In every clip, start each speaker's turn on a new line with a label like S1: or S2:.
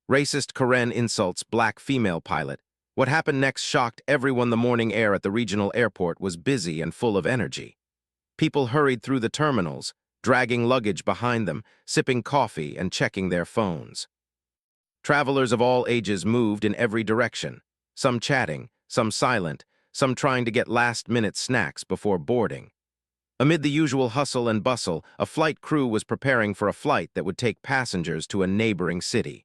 S1: Racist Karen insults black female pilot. What happened next shocked everyone. The morning air at the regional airport was busy and full of energy. People hurried through the terminals, dragging luggage behind them, sipping coffee and checking their phones. Travelers of all ages moved in every direction, some chatting, some silent, some trying to get last-minute snacks before boarding. Amid the usual hustle and bustle, a flight crew was preparing for a flight that would take passengers to a neighboring city.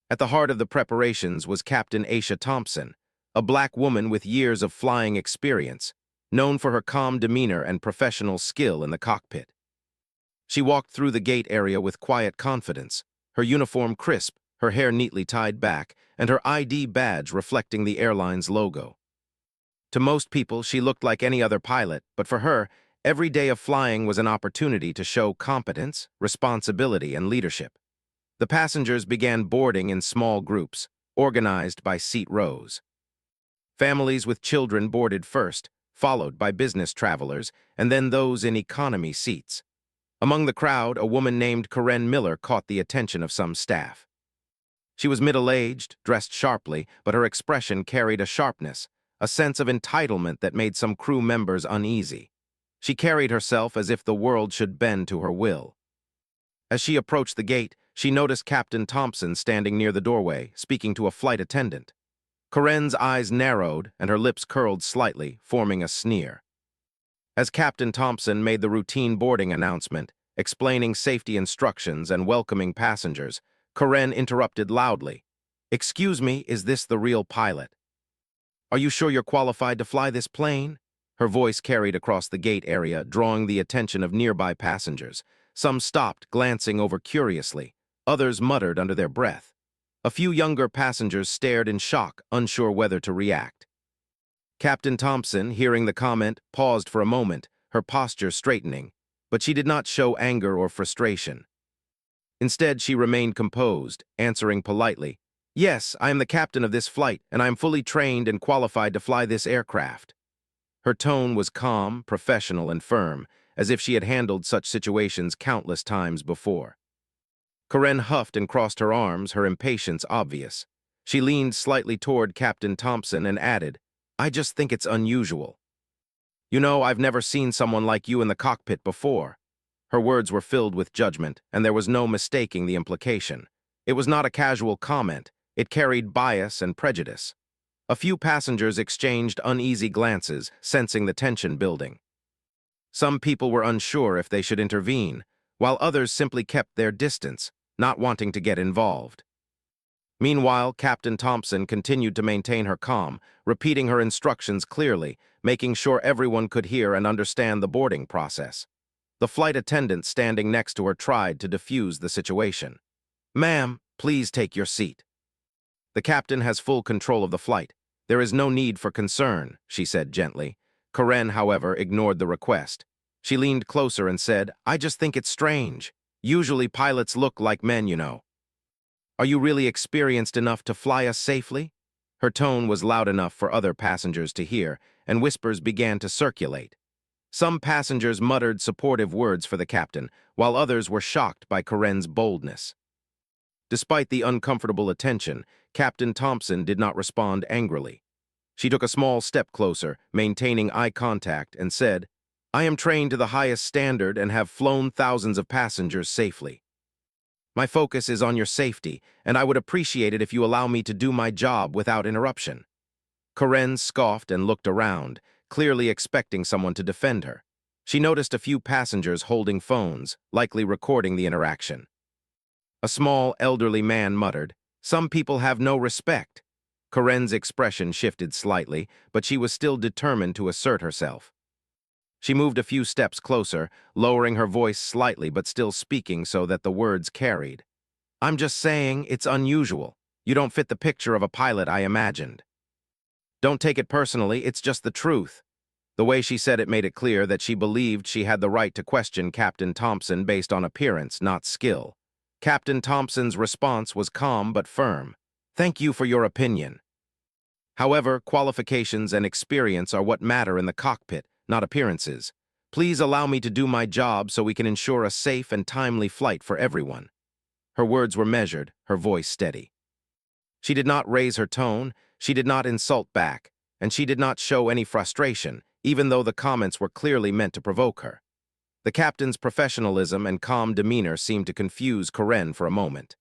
S1: At the heart of the preparations was Captain Aisha Thompson, a black woman with years of flying experience, known for her calm demeanor and professional skill in the cockpit. She walked through the gate area with quiet confidence, her uniform crisp, her hair neatly tied back, and her ID badge reflecting the airline's logo. To most people, she looked like any other pilot, but for her, every day of flying was an opportunity to show competence, responsibility, and leadership. The passengers began boarding in small groups, organized by seat rows. Families with children boarded first, followed by business travelers, and then those in economy seats. Among the crowd, a woman named Karen Miller caught the attention of some staff. She was middle-aged, dressed sharply, but her expression carried a sharpness, a sense of entitlement that made some crew members uneasy. She carried herself as if the world should bend to her will. As she approached the gate, she noticed Captain Thompson standing near the doorway, speaking to a flight attendant. Karen's eyes narrowed and her lips curled slightly, forming a sneer. As Captain Thompson made the routine boarding announcement, explaining safety instructions and welcoming passengers, Karen interrupted loudly. "Excuse me, is this the real pilot? Are you sure you're qualified to fly this plane?" Her voice carried across the gate area, drawing the attention of nearby passengers. Some stopped, glancing over curiously. Others muttered under their breath. A few younger passengers stared in shock, unsure whether to react. Captain Thompson, hearing the comment, paused for a moment, her posture straightening, but she did not show anger or frustration. Instead, she remained composed, answering politely, "Yes, I am the captain of this flight, and I am fully trained and qualified to fly this aircraft." Her tone was calm, professional, and firm, as if she had handled such situations countless times before. Karen huffed and crossed her arms, her impatience obvious. She leaned slightly toward Captain Thompson and added, "I just think it's unusual. You know, I've never seen someone like you in the cockpit before." Her words were filled with judgment, and there was no mistaking the implication. It was not a casual comment. It carried bias and prejudice. A few passengers exchanged uneasy glances, sensing the tension building. Some people were unsure if they should intervene, while others simply kept their distance, not wanting to get involved. Meanwhile, Captain Thompson continued to maintain her calm, repeating her instructions clearly, making sure everyone could hear and understand the boarding process. The flight attendant standing next to her tried to defuse the situation. "Ma'am, please take your seat. The captain has full control of the flight. There is no need for concern," she said gently. Karen, however, ignored the request. She leaned closer and said, "I just think it's strange. Usually pilots look like men, you know. Are you really experienced enough to fly us safely?" Her tone was loud enough for other passengers to hear, and whispers began to circulate. Some passengers muttered supportive words for the captain, while others were shocked by Karen's boldness. Despite the uncomfortable attention, Captain Thompson did not respond angrily. She took a small step closer, maintaining eye contact, and said, "I am trained to the highest standard and have flown thousands of passengers safely. My focus is on your safety, and I would appreciate it if you allow me to do my job without interruption." Karen scoffed and looked around, clearly expecting someone to defend her. She noticed a few passengers holding phones, likely recording the interaction. A small, elderly man muttered, "Some people have no respect." Karen's expression shifted slightly, but she was still determined to assert herself. She moved a few steps closer, lowering her voice slightly but still speaking so that the words carried. "I'm just saying, it's unusual. You don't fit the picture of a pilot I imagined. Don't take it personally, it's just the truth." The way she said it made it clear that she believed she had the right to question Captain Thompson based on appearance, not skill. Captain Thompson's response was calm but firm. "Thank you for your opinion. However, qualifications and experience are what matter in the cockpit, not appearances. Please allow me to do my job so we can ensure a safe and timely flight for everyone." Her words were measured, her voice steady. She did not raise her tone, she did not insult back, and she did not show any frustration, even though the comments were clearly meant to provoke her. The captain's professionalism and calm demeanor seemed to confuse Karen for a moment.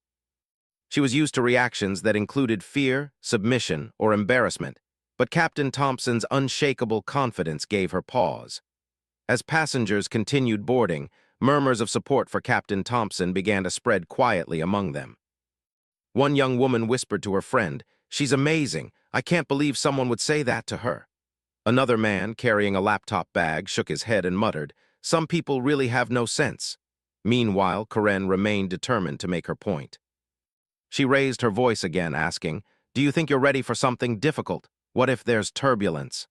S1: She was used to reactions that included fear, submission, or embarrassment, but Captain Thompson's unshakable confidence gave her pause. As passengers continued boarding, murmurs of support for Captain Thompson began to spread quietly among them. One young woman whispered to her friend, "She's amazing. I can't believe someone would say that to her." Another man, carrying a laptop bag, shook his head and muttered, "Some people really have no sense." Meanwhile, Karen remained determined to make her point. She raised her voice again, asking, "Do you think you're ready for something difficult? What if there's turbulence?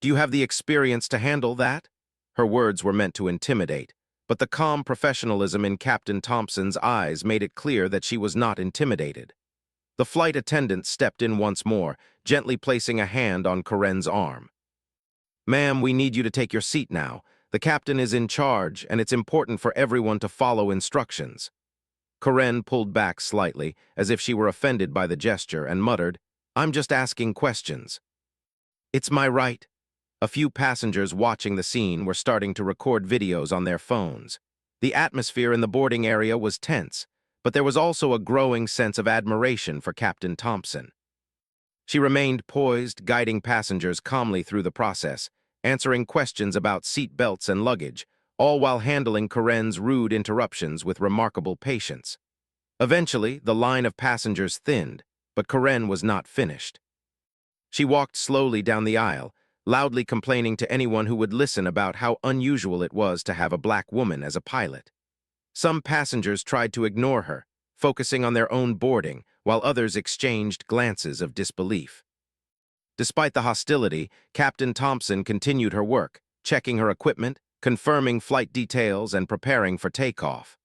S1: Do you have the experience to handle that?" Her words were meant to intimidate, but the calm professionalism in Captain Thompson's eyes made it clear that she was not intimidated. The flight attendant stepped in once more, gently placing a hand on Karen's arm. "Ma'am, we need you to take your seat now. The captain is in charge, and it's important for everyone to follow instructions." Karen pulled back slightly, as if she were offended by the gesture, and muttered, "I'm just asking questions." "It's my right." A few passengers watching the scene were starting to record videos on their phones. The atmosphere in the boarding area was tense, but there was also a growing sense of admiration for Captain Thompson. She remained poised, guiding passengers calmly through the process, answering questions about seat belts and luggage, all while handling Karen's rude interruptions with remarkable patience. Eventually, the line of passengers thinned, but Karen was not finished. She walked slowly down the aisle, loudly complaining to anyone who would listen about how unusual it was to have a black woman as a pilot. Some passengers tried to ignore her, focusing on their own boarding, while others exchanged glances of disbelief. Despite the hostility, Captain Thompson continued her work, checking her equipment, confirming flight details, and preparing for takeoff.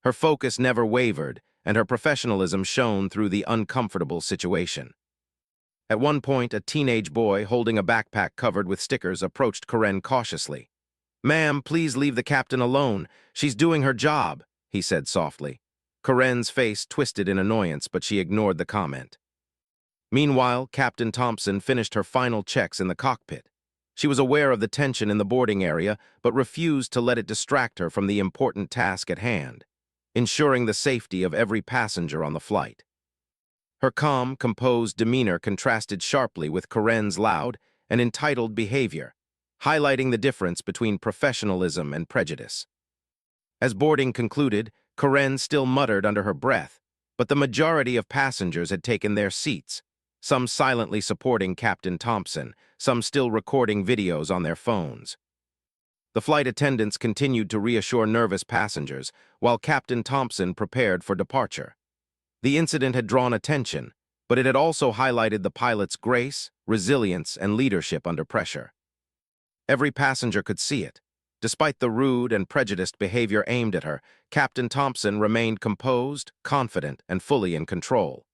S1: Her focus never wavered, and her professionalism shone through the uncomfortable situation. At one point, a teenage boy holding a backpack covered with stickers approached Karen cautiously. "Ma'am, please leave the captain alone. She's doing her job," he said softly. Karen's face twisted in annoyance, but she ignored the comment. Meanwhile, Captain Thompson finished her final checks in the cockpit. She was aware of the tension in the boarding area, but refused to let it distract her from the important task at hand, ensuring the safety of every passenger on the flight. Her calm, composed demeanor contrasted sharply with Karen's loud and entitled behavior, highlighting the difference between professionalism and prejudice. As boarding concluded, Karen still muttered under her breath, but the majority of passengers had taken their seats, some silently supporting Captain Thompson, some still recording videos on their phones. The flight attendants continued to reassure nervous passengers, while Captain Thompson prepared for departure. The incident had drawn attention, but it had also highlighted the pilot's grace, resilience, and leadership under pressure. Every passenger could see it. Despite the rude and prejudiced behavior aimed at her, Captain Thompson remained composed, confident, and fully in control.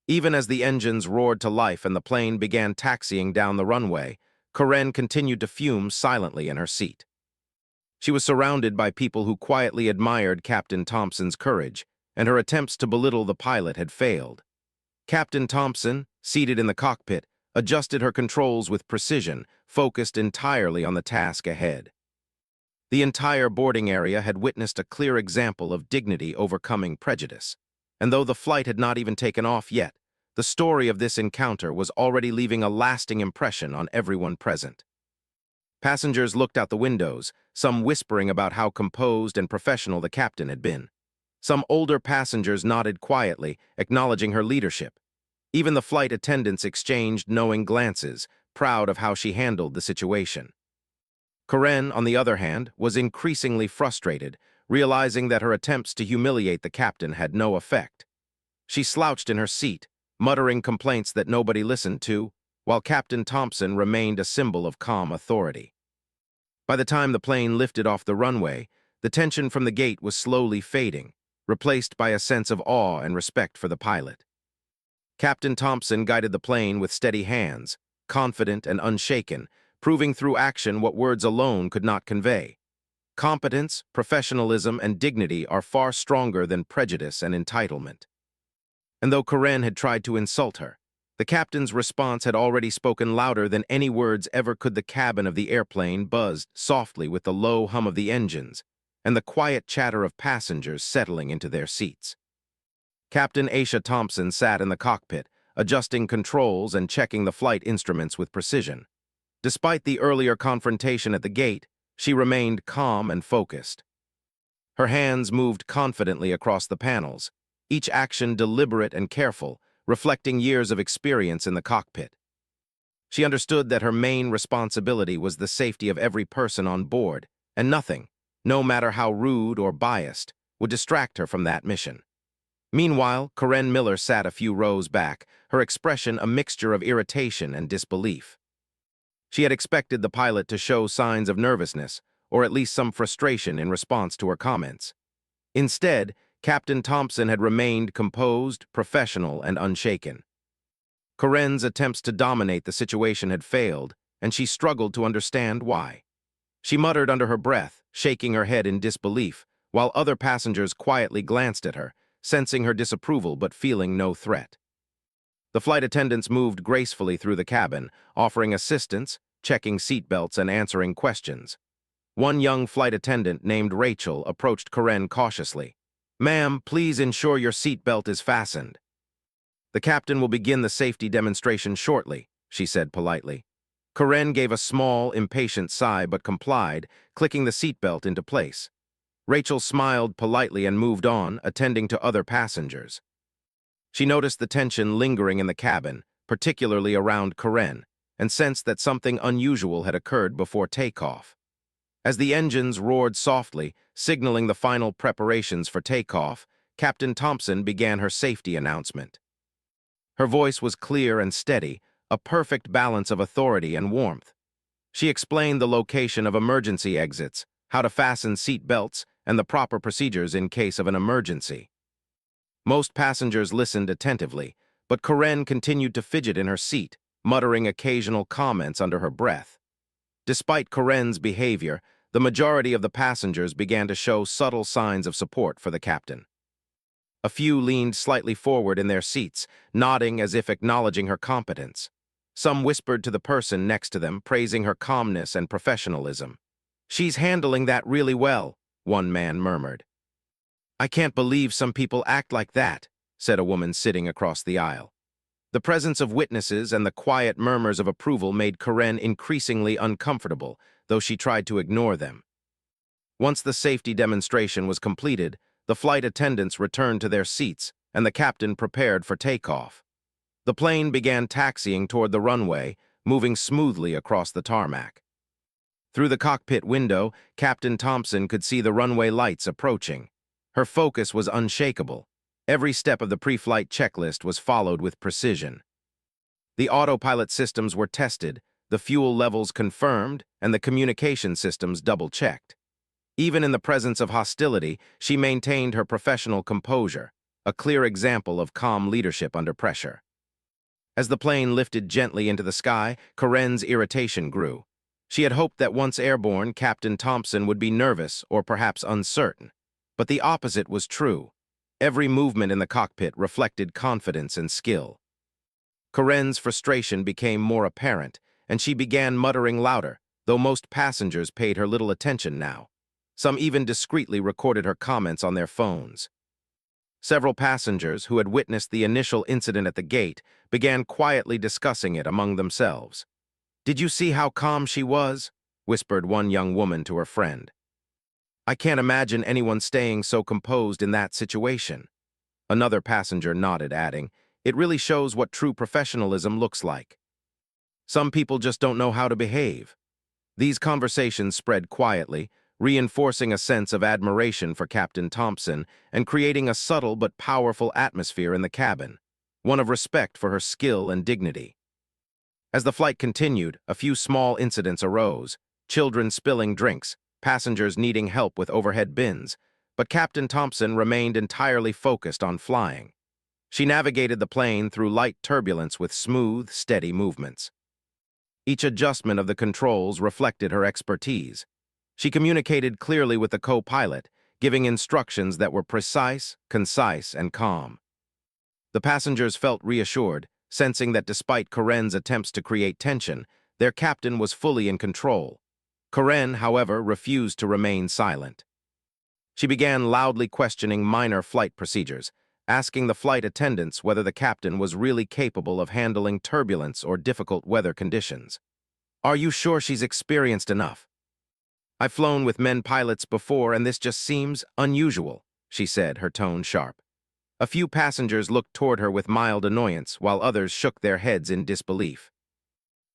S1: Even as the engines roared to life and the plane began taxiing down the runway, Karen continued to fume silently in her seat. She was surrounded by people who quietly admired Captain Thompson's courage, and her attempts to belittle the pilot had failed. Captain Thompson, seated in the cockpit, adjusted her controls with precision, focused entirely on the task ahead. The entire boarding area had witnessed a clear example of dignity overcoming prejudice, and though the flight had not even taken off yet, the story of this encounter was already leaving a lasting impression on everyone present. Passengers looked out the windows, some whispering about how composed and professional the captain had been. Some older passengers nodded quietly, acknowledging her leadership. Even the flight attendants exchanged knowing glances, proud of how she handled the situation. Karen, on the other hand, was increasingly frustrated, realizing that her attempts to humiliate the captain had no effect. She slouched in her seat, muttering complaints that nobody listened to, while Captain Thompson remained a symbol of calm authority. By the time the plane lifted off the runway, the tension from the gate was slowly fading, replaced by a sense of awe and respect for the pilot. Captain Thompson guided the plane with steady hands, confident and unshaken, proving through action what words alone could not convey. Competence, professionalism, and dignity are far stronger than prejudice and entitlement. And though Karen had tried to insult her, the captain's response had already spoken louder than any words ever could. The cabin of the airplane buzzed softly with the low hum of the engines and the quiet chatter of passengers settling into their seats. Captain Aisha Thompson sat in the cockpit, adjusting controls and checking the flight instruments with precision. Despite the earlier confrontation at the gate, she remained calm and focused. Her hands moved confidently across the panels, each action deliberate and careful, reflecting years of experience in the cockpit. She understood that her main responsibility was the safety of every person on board, and nothing, no matter how rude or biased, would distract her from that mission. Meanwhile, Karen Miller sat a few rows back, her expression a mixture of irritation and disbelief. She had expected the pilot to show signs of nervousness, or at least some frustration in response to her comments. Instead, Captain Thompson had remained composed, professional, and unshaken. Karen's attempts to dominate the situation had failed, and she struggled to understand why. She muttered under her breath, shaking her head in disbelief, while other passengers quietly glanced at her, sensing her disapproval but feeling no threat. The flight attendants moved gracefully through the cabin, offering assistance, checking seatbelts, and answering questions. One young flight attendant named Rachel approached Karen cautiously. "Ma'am, please ensure your seatbelt is fastened." "The captain will begin the safety demonstration shortly," she said politely. Karen gave a small, impatient sigh but complied, clicking the seatbelt into place. Rachel smiled politely and moved on, attending to other passengers. She noticed the tension lingering in the cabin, particularly around Karen, and sensed that something unusual had occurred before takeoff. As the engines roared softly, signaling the final preparations for takeoff, Captain Thompson began her safety announcement. Her voice was clear and steady, a perfect balance of authority and warmth. She explained the location of emergency exits, how to fasten seat belts, and the proper procedures in case of an emergency. Most passengers listened attentively, but Karen continued to fidget in her seat, muttering occasional comments under her breath. Despite Karen's behavior, the majority of the passengers began to show subtle signs of support for the captain. A few leaned slightly forward in their seats, nodding as if acknowledging her competence. Some whispered to the person next to them, praising her calmness and professionalism. "She's handling that really well," one man murmured. "I can't believe some people act like that," said a woman sitting across the aisle. The presence of witnesses and the quiet murmurs of approval made Karen increasingly uncomfortable, though she tried to ignore them. Once the safety demonstration was completed, the flight attendants returned to their seats, and the captain prepared for takeoff. The plane began taxiing toward the runway, moving smoothly across the tarmac. Through the cockpit window, Captain Thompson could see the runway lights approaching. Her focus was unshakable. Every step of the pre-flight checklist was followed with precision. The autopilot systems were tested, the fuel levels confirmed, and the communication systems double-checked. Even in the presence of hostility, she maintained her professional composure, a clear example of calm leadership under pressure. As the plane lifted gently into the sky, Karen's irritation grew. She had hoped that once airborne, Captain Thompson would be nervous or perhaps uncertain. But the opposite was true. Every movement in the cockpit reflected confidence and skill. Karen's frustration became more apparent, and she began muttering louder, though most passengers paid her little attention now. Some even discreetly recorded her comments on their phones. Several passengers who had witnessed the initial incident at the gate began quietly discussing it among themselves. "Did you see how calm she was?" whispered one young woman to her friend. "I can't imagine anyone staying so composed in that situation." Another passenger nodded, adding, "It really shows what true professionalism looks like. Some people just don't know how to behave." These conversations spread quietly, reinforcing a sense of admiration for Captain Thompson and creating a subtle but powerful atmosphere in the cabin, one of respect for her skill and dignity. As the flight continued, a few small incidents arose, children spilling drinks, passengers needing help with overhead bins, but Captain Thompson remained entirely focused on flying. She navigated the plane through light turbulence with smooth, steady movements. Each adjustment of the controls reflected her expertise. She communicated clearly with the co-pilot, giving instructions that were precise, concise, and calm. The passengers felt reassured, sensing that despite Karen's attempts to create tension, their captain was fully in control. Karen, however, refused to remain silent. She began loudly questioning minor flight procedures, asking the flight attendants whether the captain was really capable of handling turbulence or difficult weather conditions. "Are you sure she's experienced enough? I've flown with men pilots before and this just seems unusual," she said, her tone sharp. A few passengers looked toward her with mild annoyance, while others shook their heads in disbelief.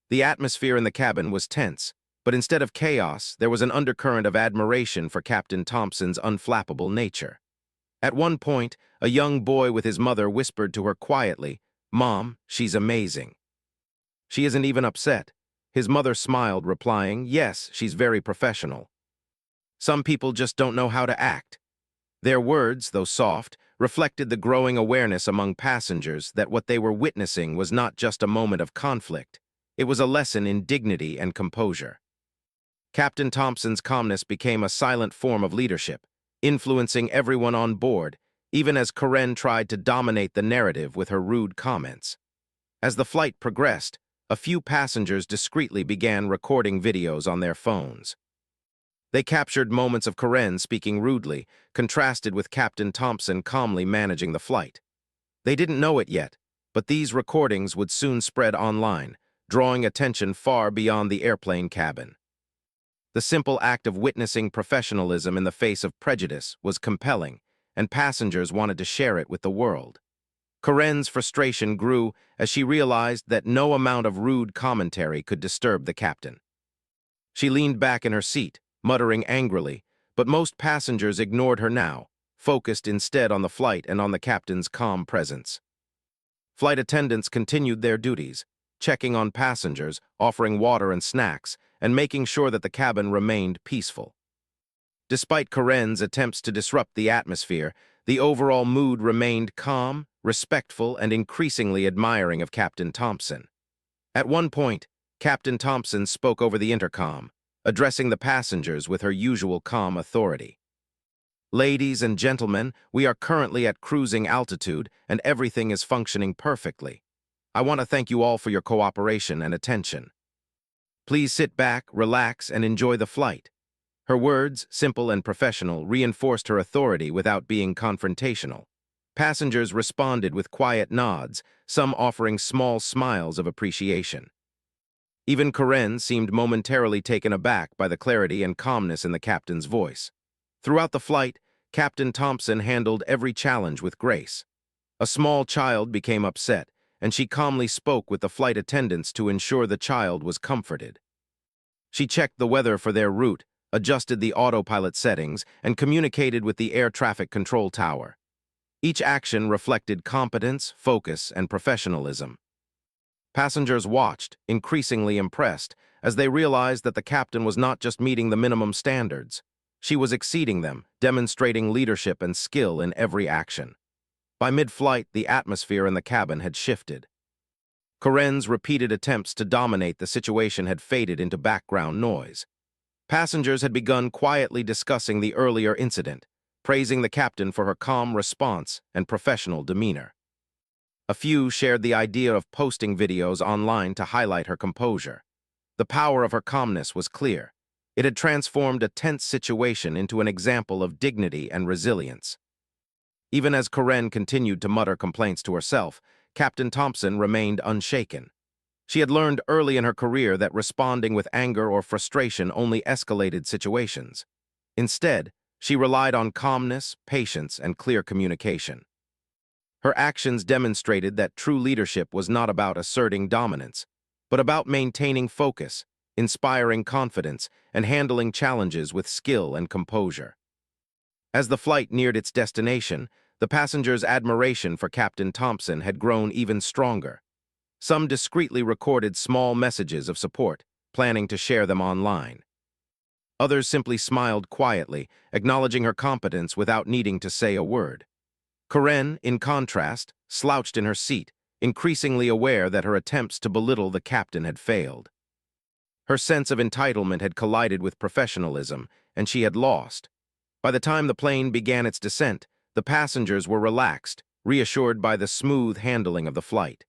S1: The atmosphere in the cabin was tense, but instead of chaos, there was an undercurrent of admiration for Captain Thompson's unflappable nature. At one point, a young boy with his mother whispered to her quietly, "Mom, she's amazing." "She isn't even upset." His mother smiled, replying, "Yes, she's very professional. Some people just don't know how to act." Their words, though soft, reflected the growing awareness among passengers that what they were witnessing was not just a moment of conflict. It was a lesson in dignity and composure. Captain Thompson's calmness became a silent form of leadership, influencing everyone on board, even as Karen tried to dominate the narrative with her rude comments. As the flight progressed, a few passengers discreetly began recording videos on their phones. They captured moments of Karen speaking rudely, contrasted with Captain Thompson calmly managing the flight. They didn't know it yet, but these recordings would soon spread online, drawing attention far beyond the airplane cabin. The simple act of witnessing professionalism in the face of prejudice was compelling, and passengers wanted to share it with the world. Karen's frustration grew as she realized that no amount of rude commentary could disturb the captain. She leaned back in her seat, muttering angrily, but most passengers ignored her now, focused instead on the flight and on the captain's calm presence. Flight attendants continued their duties, checking on passengers, offering water and snacks, and making sure that the cabin remained peaceful. Despite Karen's attempts to disrupt the atmosphere, the overall mood remained calm, respectful, and increasingly admiring of Captain Thompson. At one point, Captain Thompson spoke over the intercom, addressing the passengers with her usual calm authority. "Ladies and gentlemen, we are currently at cruising altitude and everything is functioning perfectly. I want to thank you all for your cooperation and attention. Please sit back, relax, and enjoy the flight." Her words, simple and professional, reinforced her authority without being confrontational. Passengers responded with quiet nods, some offering small smiles of appreciation. Even Karen seemed momentarily taken aback by the clarity and calmness in the captain's voice. Throughout the flight, Captain Thompson handled every challenge with grace. A small child became upset, and she calmly spoke with the flight attendants to ensure the child was comforted. She checked the weather for their route, adjusted the autopilot settings, and communicated with the air traffic control tower. Each action reflected competence, focus, and professionalism. Passengers watched, increasingly impressed, as they realized that the captain was not just meeting the minimum standards. She was exceeding them, demonstrating leadership and skill in every action. By mid-flight, the atmosphere in the cabin had shifted. Karen's repeated attempts to dominate the situation had faded into background noise. Passengers had begun quietly discussing the earlier incident, praising the captain for her calm response and professional demeanor. A few shared the idea of posting videos online to highlight her composure. The power of her calmness was clear. It had transformed a tense situation into an example of dignity and resilience. Even as Karen continued to mutter complaints to herself, Captain Thompson remained unshaken. She had learned early in her career that responding with anger or frustration only escalated situations. Instead, she relied on calmness, patience, and clear communication. Her actions demonstrated that true leadership was not about asserting dominance, but about maintaining focus, inspiring confidence, and handling challenges with skill and composure. As the flight neared its destination, the passengers' admiration for Captain Thompson had grown even stronger. Some discreetly recorded small messages of support, planning to share them online. Others simply smiled quietly, acknowledging her competence without needing to say a word. Karen, in contrast, slouched in her seat, increasingly aware that her attempts to belittle the captain had failed. Her sense of entitlement had collided with professionalism, and she had lost. By the time the plane began its descent, the passengers were relaxed, reassured by the smooth handling of the flight.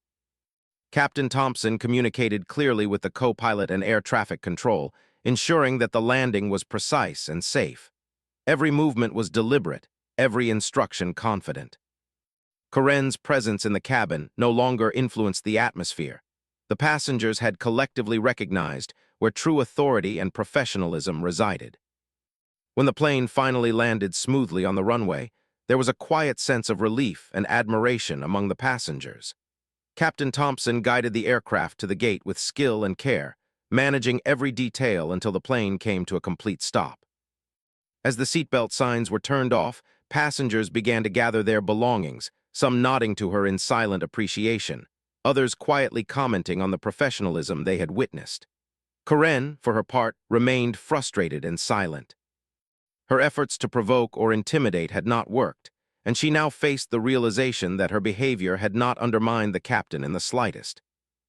S1: Captain Thompson communicated clearly with the co-pilot and air traffic control, ensuring that the landing was precise and safe. Every movement was deliberate, every instruction confident. Corinne's presence in the cabin no longer influenced the atmosphere. The passengers had collectively recognized where true authority and professionalism resided. When the plane finally landed smoothly on the runway, there was a quiet sense of relief and admiration among the passengers. Captain Thompson guided the aircraft to the gate with skill and care, managing every detail until the plane came to a complete stop. As the seatbelt signs were turned off, passengers began to gather their belongings, some nodding to her in silent appreciation, others quietly commenting on the professionalism they had witnessed. Corinne, for her part, remained frustrated and silent. Her efforts to provoke or intimidate had not worked, and she now faced the realization that her behavior had not undermined the captain in the slightest.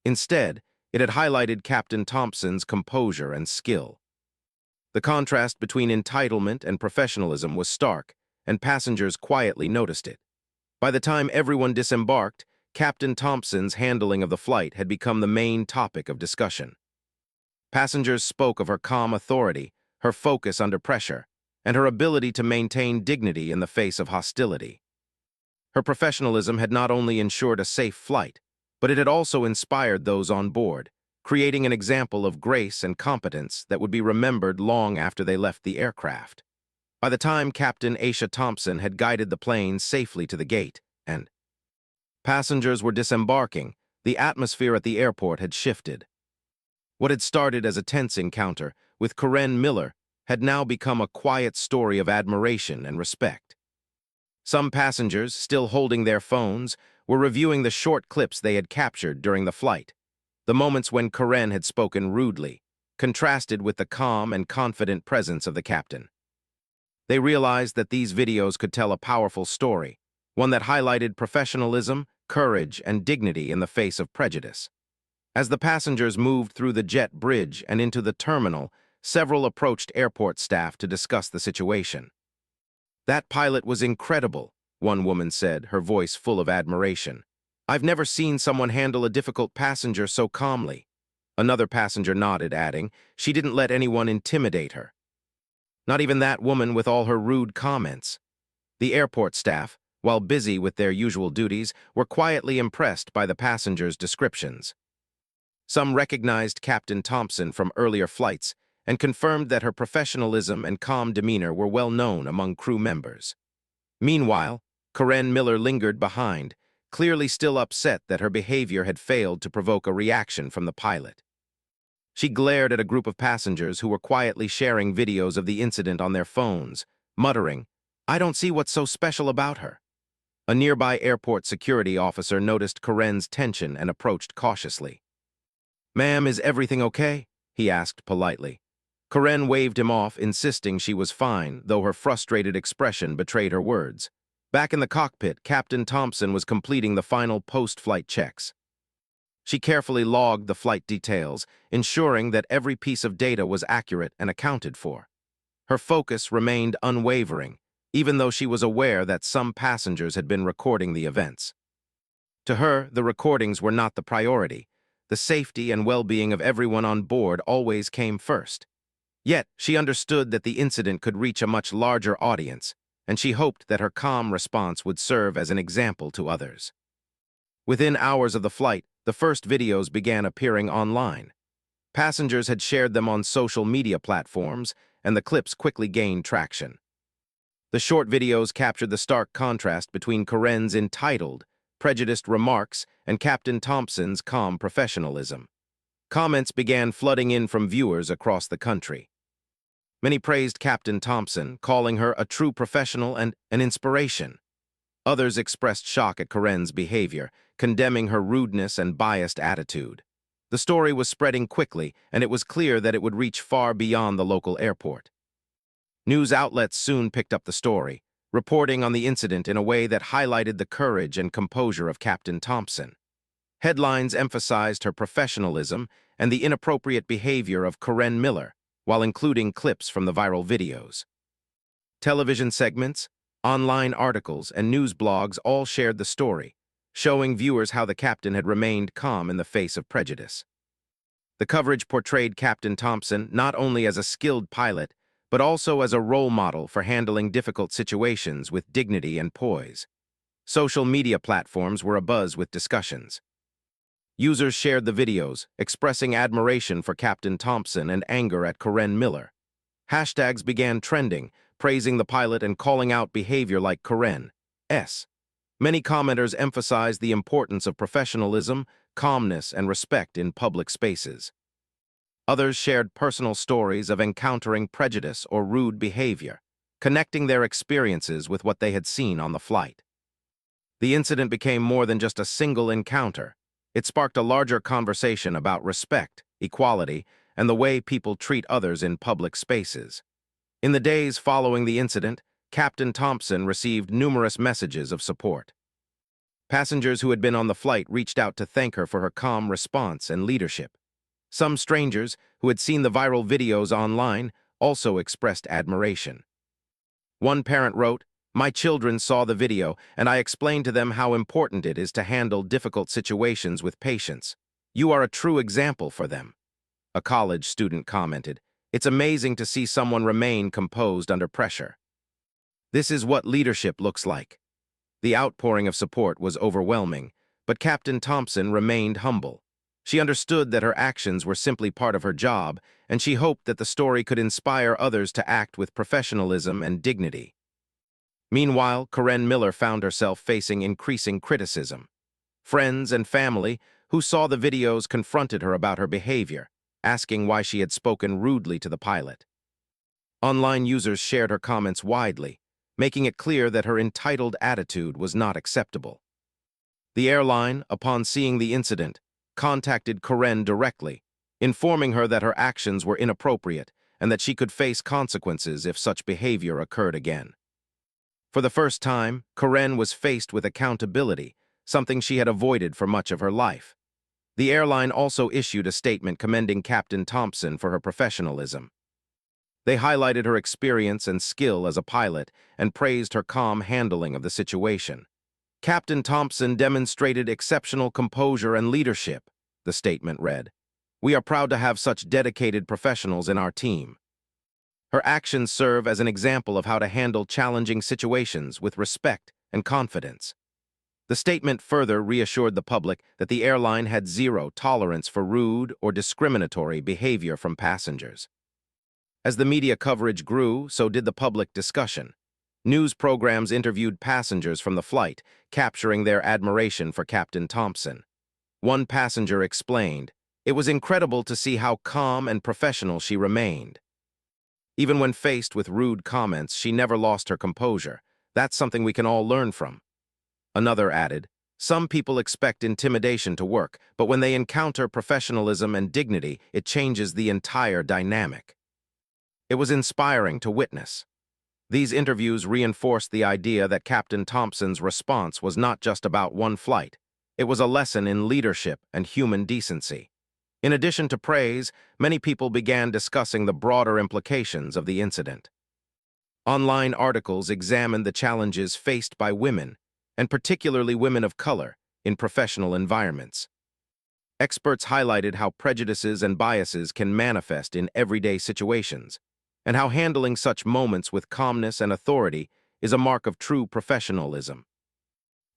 S1: Instead, it had highlighted Captain Thompson's composure and skill. The contrast between entitlement and professionalism was stark, and passengers quietly noticed it. By the time everyone disembarked, Captain Thompson's handling of the flight had become the main topic of discussion. Passengers spoke of her calm authority, her focus under pressure, and her ability to maintain dignity in the face of hostility. Her professionalism had not only ensured a safe flight, but it had also inspired those on board, creating an example of grace and competence that would be remembered long after they left the aircraft. By the time Captain Aisha Thompson had guided the plane safely to the gate, and passengers were disembarking, the atmosphere at the airport had shifted. What had started as a tense encounter with Corinne Miller had now become a quiet story of admiration and respect. Some passengers, still holding their phones, were reviewing the short clips they had captured during the flight, the moments when Corinne had spoken rudely, contrasted with the calm and confident presence of the captain. They realized that these videos could tell a powerful story, one that highlighted professionalism, courage, and dignity in the face of prejudice. As the passengers moved through the jet bridge and into the terminal, several approached airport staff to discuss the situation. "That pilot was incredible," one woman said, her voice full of admiration. "I've never seen someone handle a difficult passenger so calmly." Another passenger nodded, adding, "She didn't let anyone intimidate her." Not even that woman with all her rude comments. The airport staff, while busy with their usual duties, were quietly impressed by the passengers' descriptions. Some recognized Captain Thompson from earlier flights and confirmed that her professionalism and calm demeanor were well known among crew members. Meanwhile, Corinne Miller lingered behind, clearly still upset that her behavior had failed to provoke a reaction from the pilot. She glared at a group of passengers who were quietly sharing videos of the incident on their phones, muttering, "I don't see what's so special about her." A nearby airport security officer noticed Corinne's tension and approached cautiously. "Ma'am, is everything okay?" he asked politely. Corinne waved him off, insisting she was fine, though her frustrated expression betrayed her words. Back in the cockpit, Captain Thompson was completing the final post-flight checks. She carefully logged the flight details, ensuring that every piece of data was accurate and accounted for. Her focus remained unwavering, even though she was aware that some passengers had been recording the events. To her, the recordings were not the priority. The safety and well-being of everyone on board always came first. Yet, she understood that the incident could reach a much larger audience, and she hoped that her calm response would serve as an example to others. Within hours of the flight, the first videos began appearing online. Passengers had shared them on social media platforms, and the clips quickly gained traction. The short videos captured the stark contrast between Corinne's entitled, prejudiced remarks and Captain Thompson's calm professionalism. Comments began flooding in from viewers across the country. Many praised Captain Thompson, calling her a true professional and an inspiration. Others expressed shock at Corinne's behavior, condemning her rudeness and biased attitude. The story was spreading quickly, and it was clear that it would reach far beyond the local airport. News outlets soon picked up the story, reporting on the incident in a way that highlighted the courage and composure of Captain Thompson. Headlines emphasized her professionalism and the inappropriate behavior of Corinne Miller, while including clips from the viral videos. Television segments, online articles, and news blogs all shared the story, showing viewers how the captain had remained calm in the face of prejudice. The coverage portrayed Captain Thompson not only as a skilled pilot, but also as a role model for handling difficult situations with dignity and poise. Social media platforms were abuzz with discussions. Users shared the videos, expressing admiration for Captain Thompson and anger at Corinne Miller. Hashtags began trending, praising the pilot and calling out behavior like Corinne's. Many commenters emphasized the importance of professionalism, calmness, and respect in public spaces. Others shared personal stories of encountering prejudice or rude behavior, connecting their experiences with what they had seen on the flight. The incident became more than just a single encounter. It sparked a larger conversation about respect, equality, and the way people treat others in public spaces. In the days following the incident, Captain Thompson received numerous messages of support. Passengers who had been on the flight reached out to thank her for her calm response and leadership. Some strangers, who had seen the viral videos online, also expressed admiration. One parent wrote, "My children saw the video, and I explained to them how important it is to handle difficult situations with patience. You are a true example for them." A college student commented, "It's amazing to see someone remain composed under pressure. This is what leadership looks like." The outpouring of support was overwhelming, but Captain Thompson remained humble. She understood that her actions were simply part of her job, and she hoped that the story could inspire others to act with professionalism and dignity. Meanwhile, Corinne Miller found herself facing increasing criticism. Friends and family who saw the videos confronted her about her behavior, asking why she had spoken rudely to the pilot. Online users shared her comments widely, making it clear that her entitled attitude was not acceptable. The airline, upon seeing the incident, contacted Corinne directly, informing her that her actions were inappropriate and that she could face consequences if such behavior occurred again. For the first time, Corinne was faced with accountability, something she had avoided for much of her life. The airline also issued a statement commending Captain Thompson for her professionalism. They highlighted her experience and skill as a pilot and praised her calm handling of the situation. "Captain Thompson demonstrated exceptional composure and leadership," the statement read. "We are proud to have such dedicated professionals in our team." Her actions serve as an example of how to handle challenging situations with respect and confidence. The statement further reassured the public that the airline had zero tolerance for rude or discriminatory behavior from passengers. As the media coverage grew, so did the public discussion. News programs interviewed passengers from the flight, capturing their admiration for Captain Thompson. One passenger explained, "It was incredible to see how calm and professional she remained. Even when faced with rude comments, she never lost her composure. That's something we can all learn from." Another added, "Some people expect intimidation to work, but when they encounter professionalism and dignity, it changes the entire dynamic." It was inspiring to witness. These interviews reinforced the idea that Captain Thompson's response was not just about one flight. It was a lesson in leadership and human decency. In addition to praise, many people began discussing the broader implications of the incident. Online articles examined the challenges faced by women, and particularly women of color, in professional environments. Experts highlighted how prejudices and biases can manifest in everyday situations, and how handling such moments with calmness and authority is a mark of true professionalism.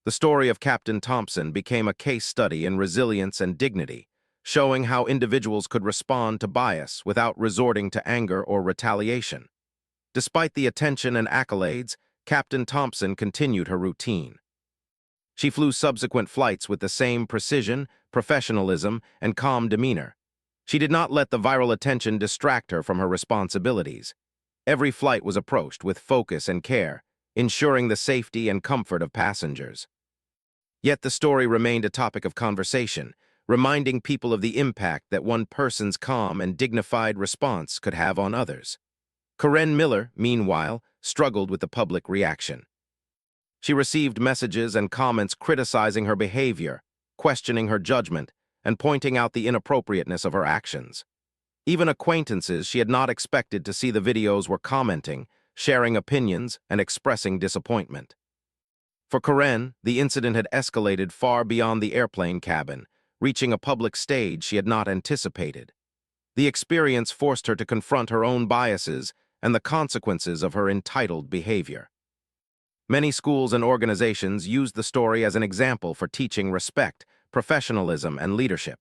S1: The story of Captain Thompson became a case study in resilience and dignity, showing how individuals could respond to bias without resorting to anger or retaliation. Despite the attention and accolades, Captain Thompson continued her routine. She flew subsequent flights with the same precision, professionalism, and calm demeanor. She did not let the viral attention distract her from her responsibilities. Every flight was approached with focus and care, ensuring the safety and comfort of passengers. Yet the story remained a topic of conversation, reminding people of the impact that one person's calm and dignified response could have on others. Corinne Miller, meanwhile, struggled with the public reaction. She received messages and comments criticizing her behavior, questioning her judgment and pointing out the inappropriateness of her actions. Even acquaintances she had not expected to see the videos were commenting, sharing opinions, and expressing disappointment. For Karen, the incident had escalated far beyond the airplane cabin, reaching a public stage she had not anticipated. The experience forced her to confront her own biases and the consequences of her entitled behavior. Many schools and organizations used the story as an example for teaching respect, professionalism, and leadership.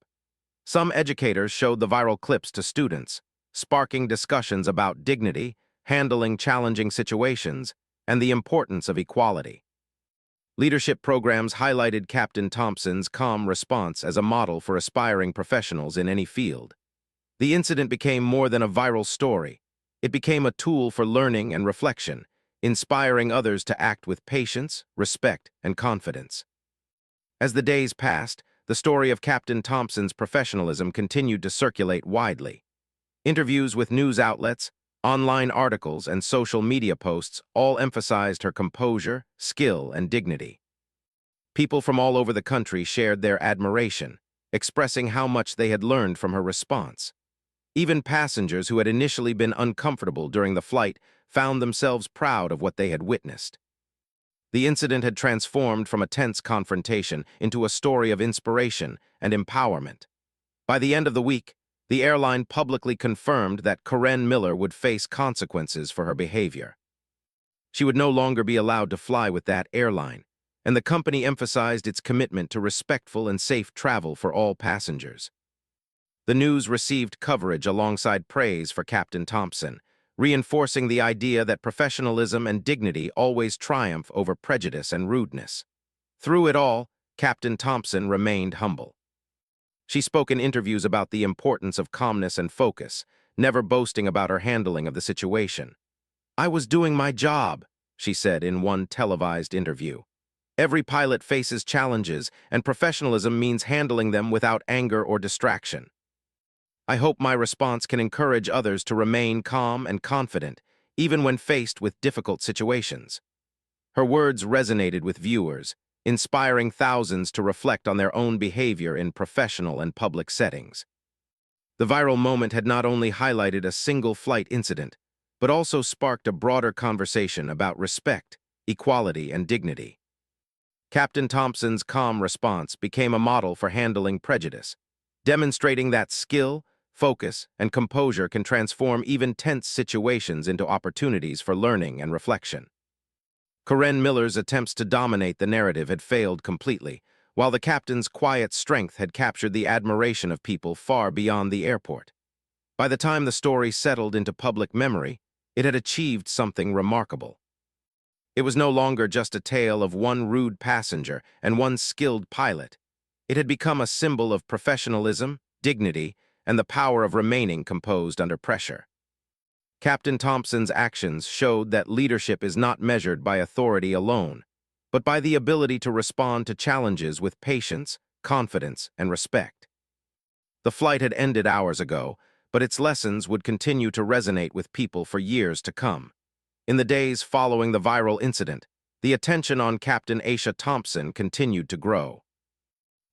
S1: Some educators showed the viral clips to students, sparking discussions about dignity, handling challenging situations, and the importance of equality. Leadership programs highlighted Captain Thompson's calm response as a model for aspiring professionals in any field. The incident became more than a viral story. It became a tool for learning and reflection, inspiring others to act with patience, respect, and confidence. As the days passed, the story of Captain Thompson's professionalism continued to circulate widely. Interviews with news outlets, online articles, and social media posts all emphasized her composure, skill, and dignity. People from all over the country shared their admiration, expressing how much they had learned from her response. Even passengers who had initially been uncomfortable during the flight found themselves proud of what they had witnessed. The incident had transformed from a tense confrontation into a story of inspiration and empowerment. By the end of the week, the airline publicly confirmed that Karen Miller would face consequences for her behavior. She would no longer be allowed to fly with that airline, and the company emphasized its commitment to respectful and safe travel for all passengers. The news received coverage alongside praise for Captain Thompson, reinforcing the idea that professionalism and dignity always triumph over prejudice and rudeness. Through it all, Captain Thompson remained humble. She spoke in interviews about the importance of calmness and focus, never boasting about her handling of the situation. "I was doing my job," she said in one televised interview. "Every pilot faces challenges, and professionalism means handling them without anger or distraction. I hope my response can encourage others to remain calm and confident, even when faced with difficult situations." Her words resonated with viewers, inspiring thousands to reflect on their own behavior in professional and public settings. The viral moment had not only highlighted a single flight incident, but also sparked a broader conversation about respect, equality, and dignity. Captain Thompson's calm response became a model for handling prejudice, demonstrating that skill, focus, and composure can transform even tense situations into opportunities for learning and reflection. Karen Miller's attempts to dominate the narrative had failed completely, while the captain's quiet strength had captured the admiration of people far beyond the airport. By the time the story settled into public memory, it had achieved something remarkable. It was no longer just a tale of one rude passenger and one skilled pilot. It had become a symbol of professionalism, dignity, and the power of remaining composed under pressure. Captain Thompson's actions showed that leadership is not measured by authority alone, but by the ability to respond to challenges with patience, confidence, and respect. The flight had ended hours ago, but its lessons would continue to resonate with people for years to come. In the days following the viral incident, the attention on Captain Aisha Thompson continued to grow.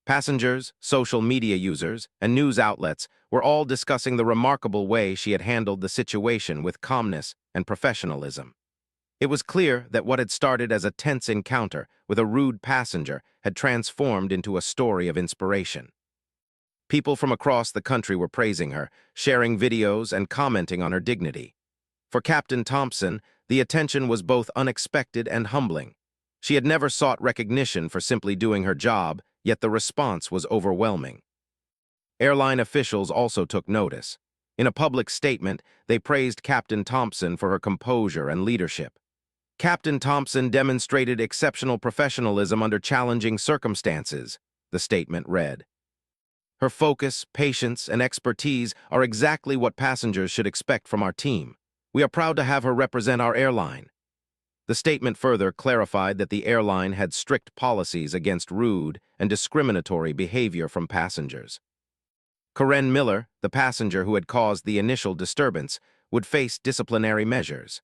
S1: Passengers, social media users, and news outlets were all discussing the remarkable way she had handled the situation with calmness and professionalism. It was clear that what had started as a tense encounter with a rude passenger had transformed into a story of inspiration. People from across the country were praising her, sharing videos and commenting on her dignity. For Captain Thompson, the attention was both unexpected and humbling. She had never sought recognition for simply doing her job, yet the response was overwhelming. Airline officials also took notice. In a public statement, they praised Captain Thompson for her composure and leadership. "Captain Thompson demonstrated exceptional professionalism under challenging circumstances," the statement read. "Her focus, patience, and expertise are exactly what passengers should expect from our team. We are proud to have her represent our airline." The statement further clarified that the airline had strict policies against rude and discriminatory behavior from passengers. Karen Miller, the passenger who had caused the initial disturbance, would face disciplinary measures.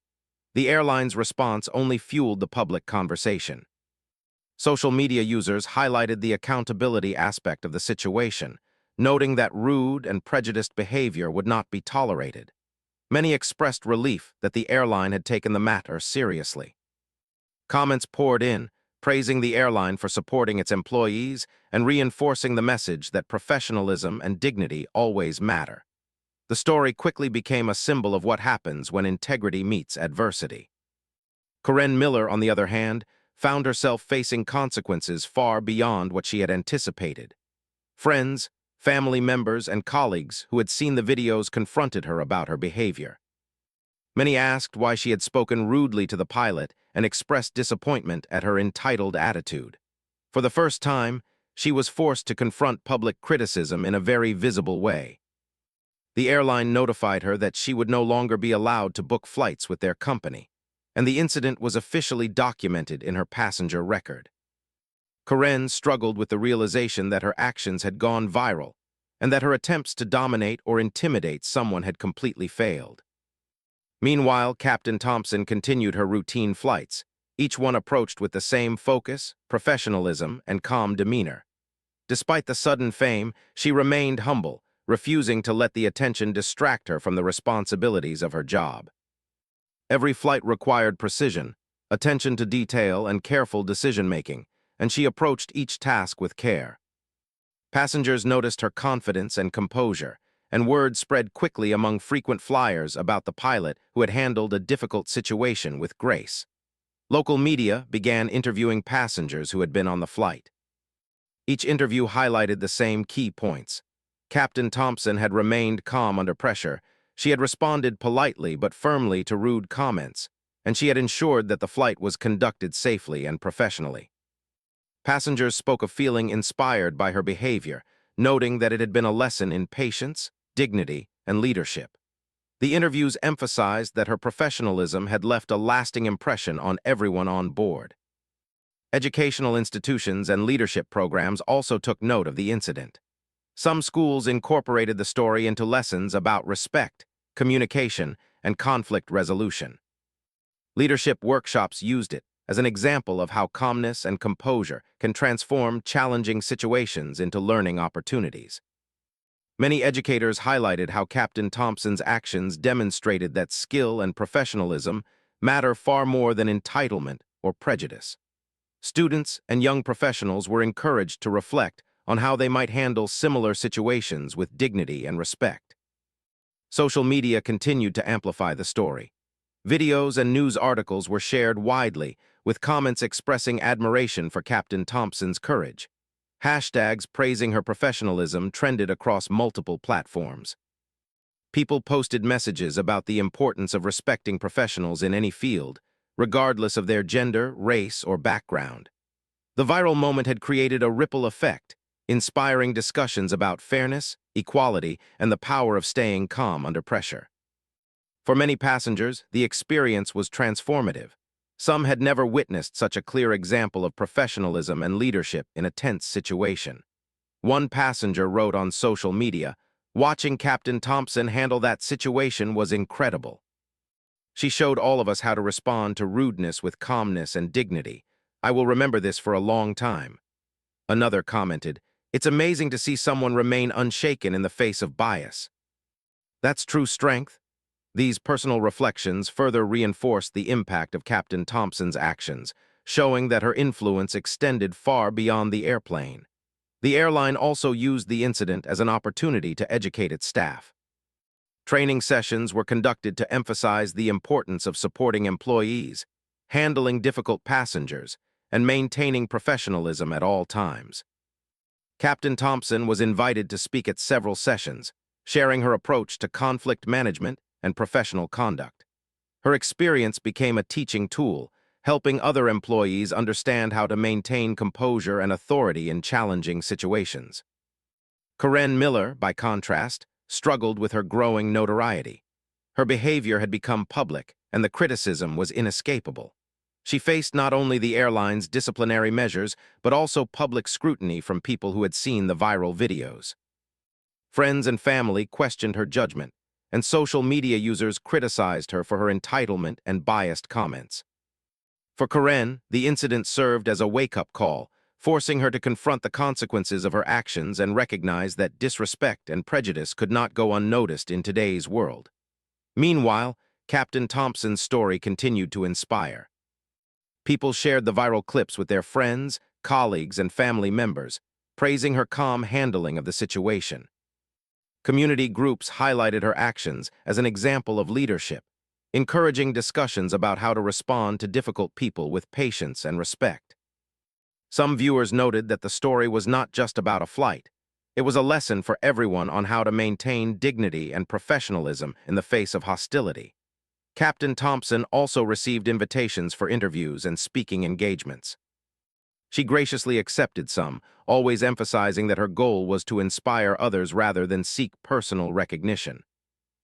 S1: The airline's response only fueled the public conversation. Social media users highlighted the accountability aspect of the situation, noting that rude and prejudiced behavior would not be tolerated. Many expressed relief that the airline had taken the matter seriously. Comments poured in, praising the airline for supporting its employees and reinforcing the message that professionalism and dignity always matter. The story quickly became a symbol of what happens when integrity meets adversity. Corinne Miller, on the other hand, found herself facing consequences far beyond what she had anticipated. Friends, family members, and colleagues who had seen the videos confronted her about her behavior. Many asked why she had spoken rudely to the pilot and expressed disappointment at her entitled attitude. For the first time, she was forced to confront public criticism in a very visible way. The airline notified her that she would no longer be allowed to book flights with their company, and the incident was officially documented in her passenger record. Corinne struggled with the realization that her actions had gone viral and that her attempts to dominate or intimidate someone had completely failed. Meanwhile, Captain Thompson continued her routine flights, each one approached with the same focus, professionalism, and calm demeanor. Despite the sudden fame, she remained humble, refusing to let the attention distract her from the responsibilities of her job. Every flight required precision, attention to detail, and careful decision-making, and she approached each task with care. Passengers noticed her confidence and composure, and word spread quickly among frequent flyers about the pilot who had handled a difficult situation with grace. Local media began interviewing passengers who had been on the flight. Each interview highlighted the same key points. Captain Thompson had remained calm under pressure. She had responded politely but firmly to rude comments, and she had ensured that the flight was conducted safely and professionally. Passengers spoke of feeling inspired by her behavior, noting that it had been a lesson in patience, dignity, and leadership. The interviews emphasized that her professionalism had left a lasting impression on everyone on board. Educational institutions and leadership programs also took note of the incident. Some schools incorporated the story into lessons about respect, communication, and conflict resolution. Leadership workshops used it as an example of how calmness and composure can transform challenging situations into learning opportunities. Many educators highlighted how Captain Thompson's actions demonstrated that skill and professionalism matter far more than entitlement or prejudice. Students and young professionals were encouraged to reflect on how they might handle similar situations with dignity and respect. Social media continued to amplify the story. Videos and news articles were shared widely, with comments expressing admiration for Captain Thompson's courage. Hashtags praising her professionalism trended across multiple platforms. People posted messages about the importance of respecting professionals in any field, regardless of their gender, race, or background. The viral moment had created a ripple effect, inspiring discussions about fairness, equality, and the power of staying calm under pressure. For many passengers, the experience was transformative. Some had never witnessed such a clear example of professionalism and leadership in a tense situation. One passenger wrote on social media, "Watching Captain Thompson handle that situation was incredible. She showed all of us how to respond to rudeness with calmness and dignity. I will remember this for a long time." Another commented, "It's amazing to see someone remain unshaken in the face of bias. That's true strength." These personal reflections further reinforced the impact of Captain Thompson's actions, showing that her influence extended far beyond the airplane. The airline also used the incident as an opportunity to educate its staff. Training sessions were conducted to emphasize the importance of supporting employees, handling difficult passengers, and maintaining professionalism at all times. Captain Thompson was invited to speak at several sessions, sharing her approach to conflict management and professional conduct. Her experience became a teaching tool, helping other employees understand how to maintain composure and authority in challenging situations. Corinne Miller, by contrast, struggled with her growing notoriety. Her behavior had become public, and the criticism was inescapable. She faced not only the airline's disciplinary measures, but also public scrutiny from people who had seen the viral videos. Friends and family questioned her judgment, and social media users criticized her for her entitlement and biased comments. For Karen, the incident served as a wake-up call, forcing her to confront the consequences of her actions and recognize that disrespect and prejudice could not go unnoticed in today's world. Meanwhile, Captain Thompson's story continued to inspire. People shared the viral clips with their friends, colleagues, and family members, praising her calm handling of the situation. Community groups highlighted her actions as an example of leadership, encouraging discussions about how to respond to difficult people with patience and respect. Some viewers noted that the story was not just about a flight. It was a lesson for everyone on how to maintain dignity and professionalism in the face of hostility. Captain Thompson also received invitations for interviews and speaking engagements. She graciously accepted some, always emphasizing that her goal was to inspire others rather than seek personal recognition.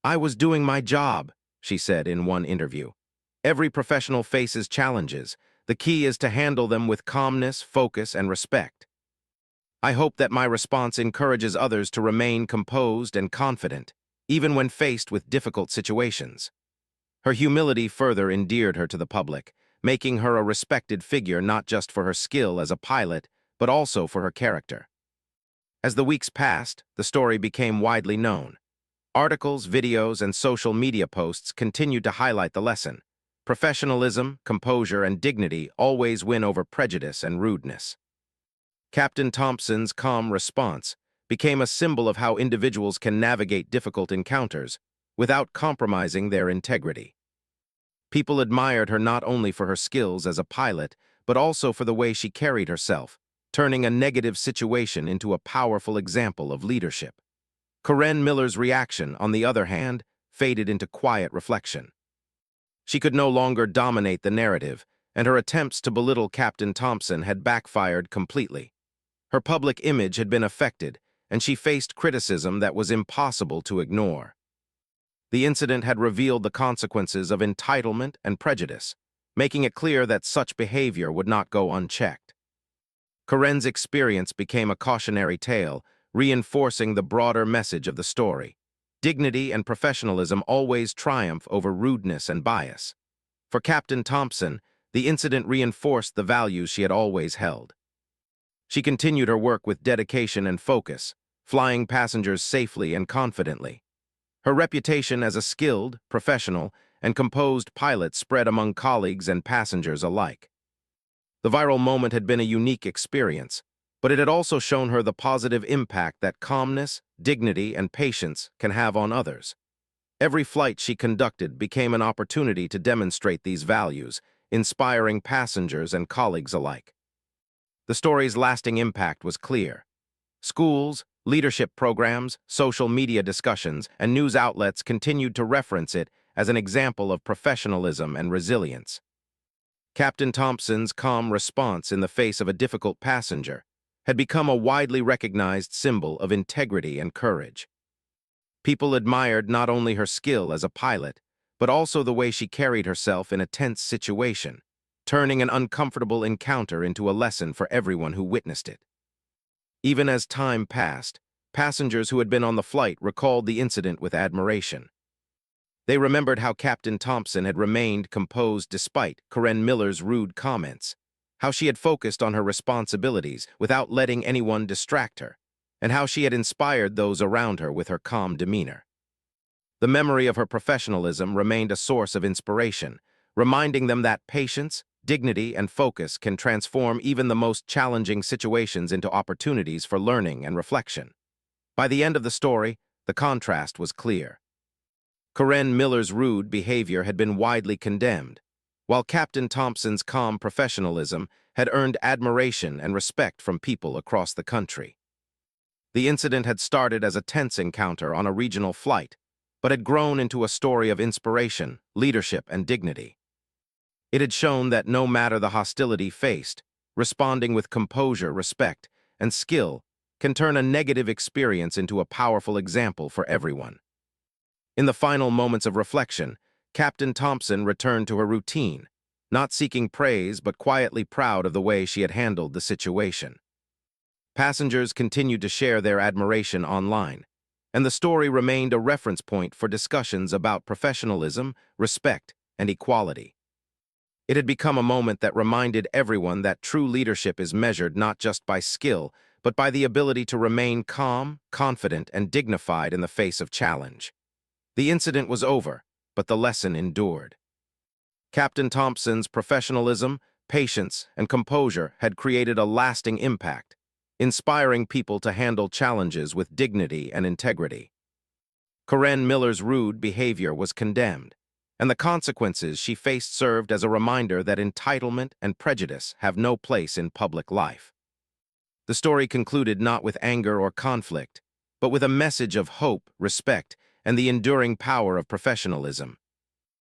S1: "I was doing my job," she said in one interview. "Every professional faces challenges. The key is to handle them with calmness, focus, and respect. I hope that my response encourages others to remain composed and confident, even when faced with difficult situations." Her humility further endeared her to the public, making her a respected figure not just for her skill as a pilot, but also for her character. As the weeks passed, the story became widely known. Articles, videos, and social media posts continued to highlight the lesson. Professionalism, composure, and dignity always win over prejudice and rudeness. Captain Thompson's calm response became a symbol of how individuals can navigate difficult encounters without compromising their integrity. People admired her not only for her skills as a pilot, but also for the way she carried herself, turning a negative situation into a powerful example of leadership. Karen Miller's reaction, on the other hand, faded into quiet reflection. She could no longer dominate the narrative, and her attempts to belittle Captain Thompson had backfired completely. Her public image had been affected, and she faced criticism that was impossible to ignore. The incident had revealed the consequences of entitlement and prejudice, making it clear that such behavior would not go unchecked. Karen's experience became a cautionary tale, reinforcing the broader message of the story. Dignity and professionalism always triumph over rudeness and bias. For Captain Thompson, the incident reinforced the values she had always held. She continued her work with dedication and focus, flying passengers safely and confidently. Her reputation as a skilled, professional, and composed pilot spread among colleagues and passengers alike. The viral moment had been a unique experience, but it had also shown her the positive impact that calmness, dignity, and patience can have on others. Every flight she conducted became an opportunity to demonstrate these values, inspiring passengers and colleagues alike. The story's lasting impact was clear. Schools, leadership programs, social media discussions, and news outlets continued to reference it as an example of professionalism and resilience. Captain Thompson's calm response in the face of a difficult passenger had become a widely recognized symbol of integrity and courage. People admired not only her skill as a pilot, but also the way she carried herself in a tense situation, turning an uncomfortable encounter into a lesson for everyone who witnessed it. Even as time passed, passengers who had been on the flight recalled the incident with admiration. They remembered how Captain Thompson had remained composed despite Karen Miller's rude comments, how she had focused on her responsibilities without letting anyone distract her, and how she had inspired those around her with her calm demeanor. The memory of her professionalism remained a source of inspiration, reminding them that patience, dignity, and focus can transform even the most challenging situations into opportunities for learning and reflection. By the end of the story, the contrast was clear. Karen Miller's rude behavior had been widely condemned, while Captain Thompson's calm professionalism had earned admiration and respect from people across the country. The incident had started as a tense encounter on a regional flight, but had grown into a story of inspiration, leadership, and dignity. It had shown that no matter the hostility faced, responding with composure, respect, and skill can turn a negative experience into a powerful example for everyone. In the final moments of reflection, Captain Thompson returned to her routine, not seeking praise but quietly proud of the way she had handled the situation. Passengers continued to share their admiration online, and the story remained a reference point for discussions about professionalism, respect, and equality. It had become a moment that reminded everyone that true leadership is measured not just by skill, but by the ability to remain calm, confident, and dignified in the face of challenge. The incident was over, but the lesson endured. Captain Thompson's professionalism, patience, and composure had created a lasting impact, inspiring people to handle challenges with dignity and integrity. Corinne Miller's rude behavior was condemned, and the consequences she faced served as a reminder that entitlement and prejudice have no place in public life. The story concluded not with anger or conflict, but with a message of hope, respect, and the enduring power of professionalism.